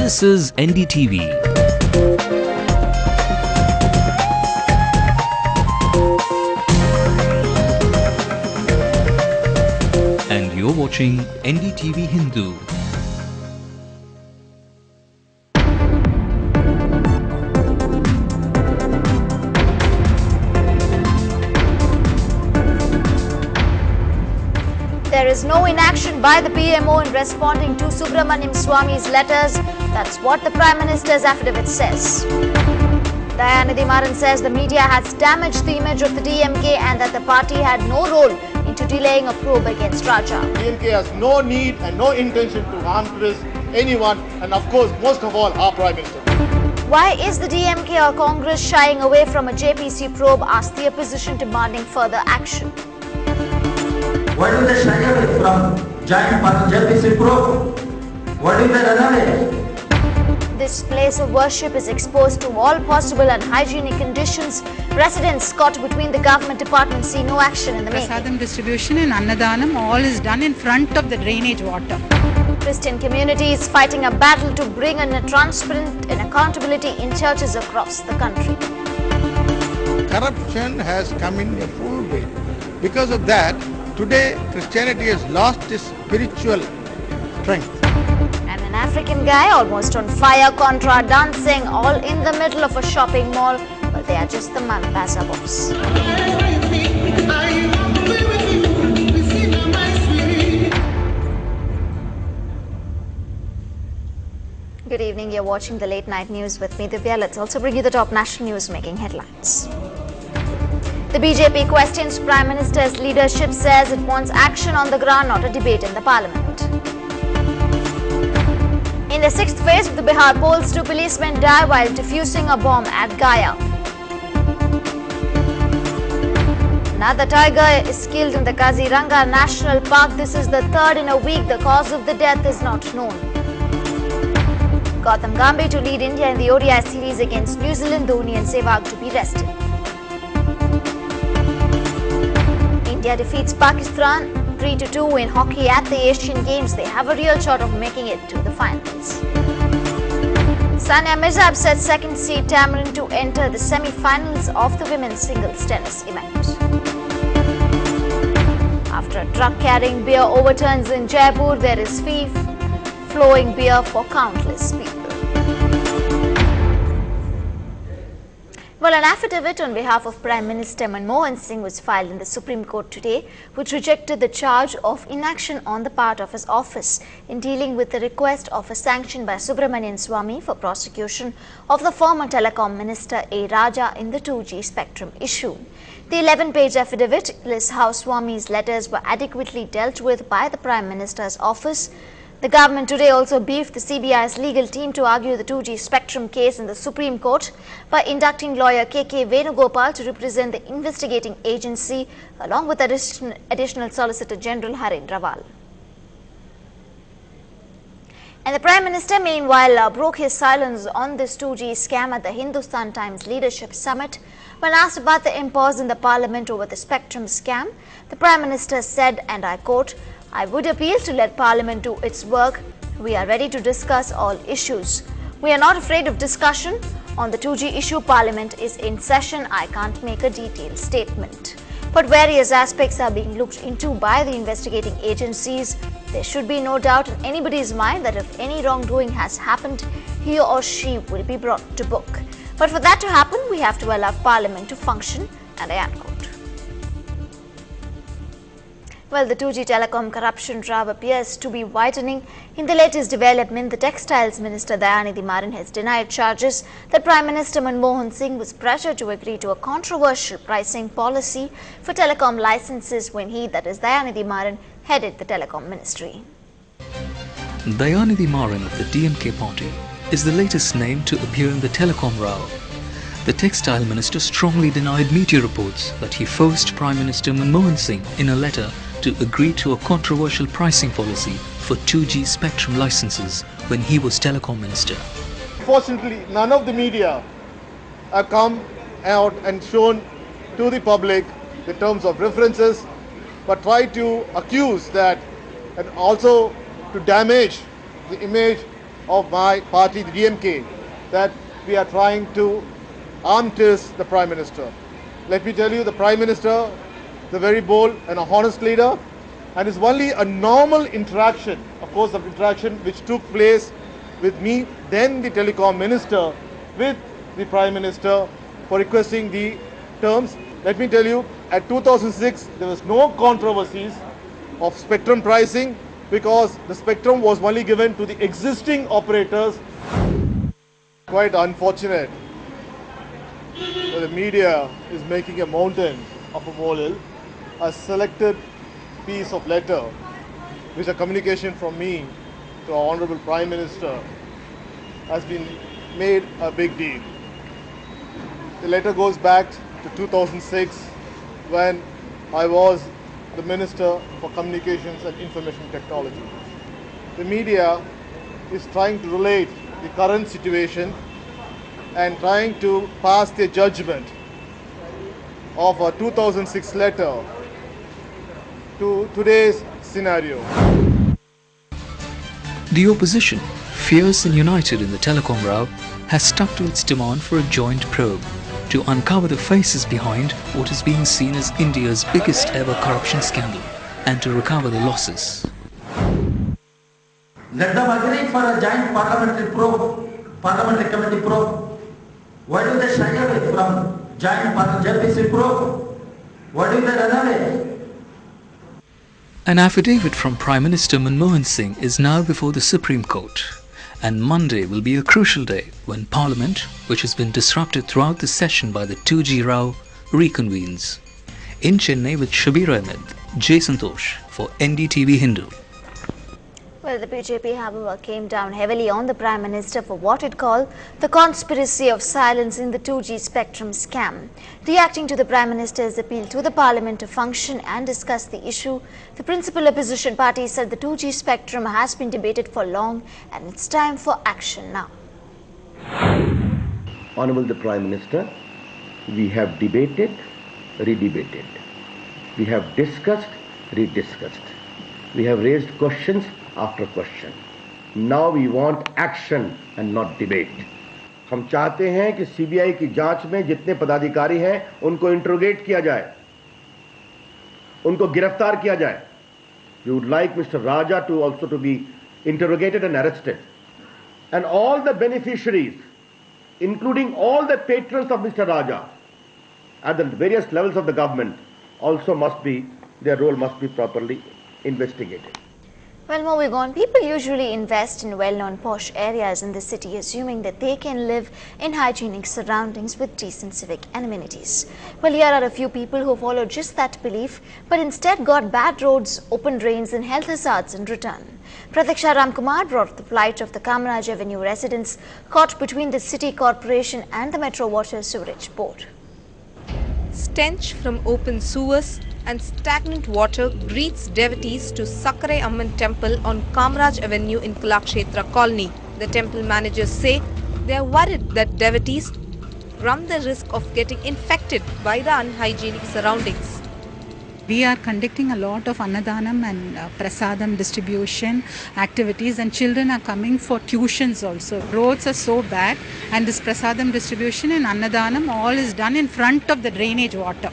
This is NDTV. And you're watching NDTV Hindu. There is no inaction by the PMO in responding to Subramaniam Swamy's letters. That's what the Prime Minister's affidavit says. Dayanidhi Maran says the media has damaged the image of the DMK and that the party had no role into delaying a probe against Raja. DMK has no need and no intention to harm anyone, and of course, most of all, our Prime Minister. Why is the DMK or Congress shying away from a JPC probe? Asked the opposition, demanding further action. Why do they shy away from joining JPC probe? Why do they run away? This place of worship is exposed to all possible unhygienic conditions. Residents caught between the government departments see no action in the making. Prasadam distribution and Annadanam, all is done in front of the drainage water. Christian communities fighting a battle to bring in a transparent and accountability in churches across the country. Corruption has come in a full way. Because of that, today Christianity has lost its spiritual strength. And an African guy almost on fire, contra dancing, all in the middle of a shopping mall. Well, they are just the Mambaza boys. Good evening, you're watching the Late Night News with me, Divya. Let's also bring you the top national news making headlines. The BJP questions Prime Minister's leadership, says it wants action on the ground, not a debate in the parliament. In the sixth phase of the Bihar polls, 2 policemen die while defusing a bomb at Gaya. Another tiger is killed in the Kaziranga National Park. This is the third in a week. The cause of the death is not known. Gautam Gambhir to lead India in the ODI series against New Zealand. Dhoni and Sehwag to be rested. India defeats Pakistan 3-2 in hockey at the Asian Games. They have a real shot of making it to the finals. Sania Mirza upsets second seed Tamarind to enter the semi-finals of the women's singles tennis event. After a truck carrying beer overturns in Jaipur, there is flowing beer for countless people. Well, an affidavit on behalf of Prime Minister Manmohan Singh was filed in the Supreme Court today, which rejected the charge of inaction on the part of his office in dealing with the request of a sanction by Subramanian Swamy for prosecution of the former telecom minister A. Raja in the 2G spectrum issue. The 11-page affidavit lists how Swamy's letters were adequately dealt with by the Prime Minister's office. The government today also briefed the CBI's legal team to argue the 2G spectrum case in the Supreme Court by inducting lawyer K.K. Venugopal to represent the investigating agency along with additional Solicitor General Harin Rawal. And the Prime Minister meanwhile broke his silence on this 2G scam at the Hindustan Times Leadership Summit. When asked about the impasse in the Parliament over the spectrum scam, the Prime Minister said, and I quote, "I would appeal to let Parliament do its work. We are ready to discuss all issues. We are not afraid of discussion. On the 2G issue, Parliament is in session. I can't make a detailed statement. But various aspects are being looked into by the investigating agencies. There should be no doubt in anybody's mind that if any wrongdoing has happened, he or she will be brought to book. But for that to happen, we have to allow Parliament to function," and I unquote. Well, the 2G telecom corruption trial appears to be widening. In the latest development, the Textiles Minister Dayanidhi Maran has denied charges that Prime Minister Manmohan Singh was pressured to agree to a controversial pricing policy for telecom licenses when he, that is Dayanidhi Maran, headed the telecom ministry. Dayanidhi Maran of the DMK party is the latest name to appear in the telecom row. The textile minister strongly denied media reports that he forced Prime Minister Manmohan Singh in a letter to agree to a controversial pricing policy for 2G spectrum licenses when he was telecom minister. Fortunately, none of the media have come out and shown to the public the terms of references, but try to accuse that and also to damage the image of my party, the DMK, that we are trying to arm twist the Prime Minister. Let me tell you, the Prime Minister is a very bold and a honest leader, and it's only a normal interaction, of course, the interaction which took place with me, then the Telecom Minister, with the Prime Minister for requesting the terms. Let me tell you, at 2006, there was no controversies of spectrum pricing because the spectrum was only given to the existing operators. Quite unfortunate that the media is making a mountain of a molehill. A selected piece of letter, which a communication from me to our Honorable Prime Minister, has been made a big deal. The letter goes back to 2006 when I was the Minister for Communications and Information Technology. The media is trying to relate the current situation and trying to pass their judgment of a 2006 letter to today's scenario. The opposition, fierce and united in the telecom row, has stuck to its demand for a joint probe to uncover the faces behind what is being seen as India's biggest ever corruption scandal and to recover the losses. Let them agree for a joint parliamentary committee probe. Why do they shy away from joint JPC probe? Why do they run away? An affidavit from Prime Minister Manmohan Singh is now before the Supreme Court, and Monday will be a crucial day when Parliament, which has been disrupted throughout the session by the 2G row, reconvenes. In Chennai with Shabir Ahmed, J. Santosh for NDTV Hindu. Well, the BJP, however, came down heavily on the Prime Minister for what it called the conspiracy of silence in the 2G spectrum scam. Reacting to the Prime Minister's appeal to the Parliament to function and discuss the issue, the principal opposition party said the 2G spectrum has been debated for long and it's time for action now. Honorable the Prime Minister, we have debated, redebated. We have discussed, rediscussed. We have raised questions after question. Now we want action and not debate. हम चाहते हैं कि CBI की जांच में जितने पदाधिकारी हैं उनको इंट्रोगेट किया जाए, उनको गिरफ्तार किया जाए. We would like Mr. Raja to also to be interrogated and arrested, and all the beneficiaries, including all the patrons of Mr. Raja at the various levels of the government, also must be, their role must be properly investigated. Well, moving on, people usually invest in well-known posh areas in the city, assuming that they can live in hygienic surroundings with decent civic amenities. Well, here are a few people who follow just that belief, but instead got bad roads, open drains and health hazards in return. Pratiksha Ramkumar brought the plight of the Kamaraj Avenue residents caught between the City Corporation and the Metro Water Sewerage Board. Stench from open sewers and stagnant water greets devotees to Sakare Amman Temple on Kamaraj Avenue in Kalakshetra Colony. The temple managers say they are worried that devotees run the risk of getting infected by the unhygienic surroundings. We are conducting a lot of Annadanam and Prasadam distribution activities, and children are coming for tuitions also. Roads are so bad, and this Prasadam distribution and Annadanam all is done in front of the drainage water.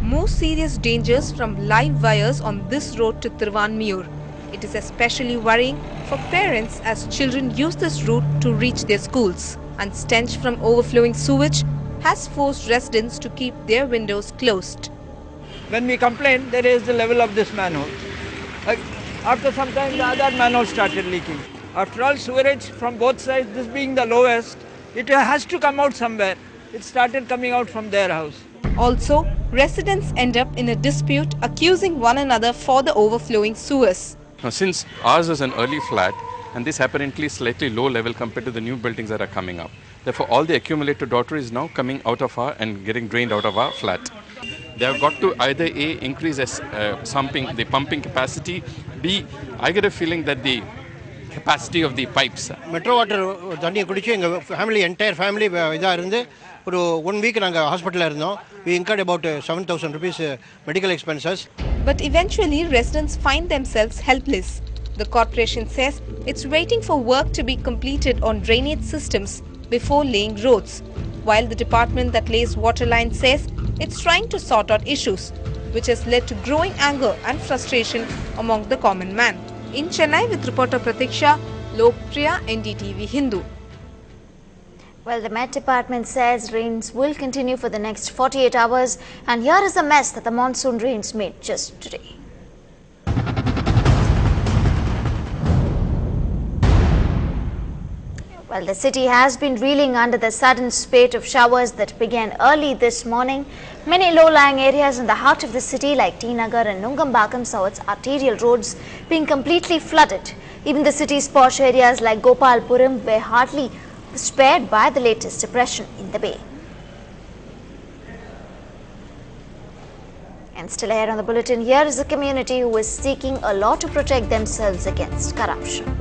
More serious dangers from live wires on this road to Thiruvanmiyur. It is especially worrying for parents as children use this route to reach their schools, and stench from overflowing sewage has forced residents to keep their windows closed. When we complained, there is the level of this manhole. After some time, the other manhole started leaking. After all, sewerage from both sides, this being the lowest, it has to come out somewhere. It started coming out from their house. Also, residents end up in a dispute accusing one another for the overflowing sewers. Now, since ours is an early flat and this apparently slightly low level compared to the new buildings that are coming up, therefore all the accumulated water is now coming out of our and getting drained out of our flat. They have got to either A, increase the pumping capacity, B, I get a feeling that the capacity of the pipes. Metro water தண்ணி குடிச்சு எங்க family entire family இதா இருந்து ஒரு 1 week நாங்க ஹாஸ்பிடல்ல இருந்தோம். We incurred about 7,000 rupees medical expenses. But eventually residents find themselves helpless. The corporation says it's waiting for work to be completed on drainage systems before laying roads, while the department that lays water lines says it's trying to sort out issues, which has led to growing anger and frustration among the common man. In Chennai with reporter Pratiksha, Lokpriya, NDTV Hindu. Well, the Met Department says rains will continue for the next 48 hours, and here is the mess that the monsoon rains made just today. Well, the city has been reeling under the sudden spate of showers that began early this morning. Many low-lying areas in the heart of the city like T Nagar and Nungambakam saw its arterial roads being completely flooded. Even the city's posh areas like Gopalpuram were hardly spared by the latest depression in the bay. And still ahead on the bulletin, here is a community who is seeking a law to protect themselves against corruption.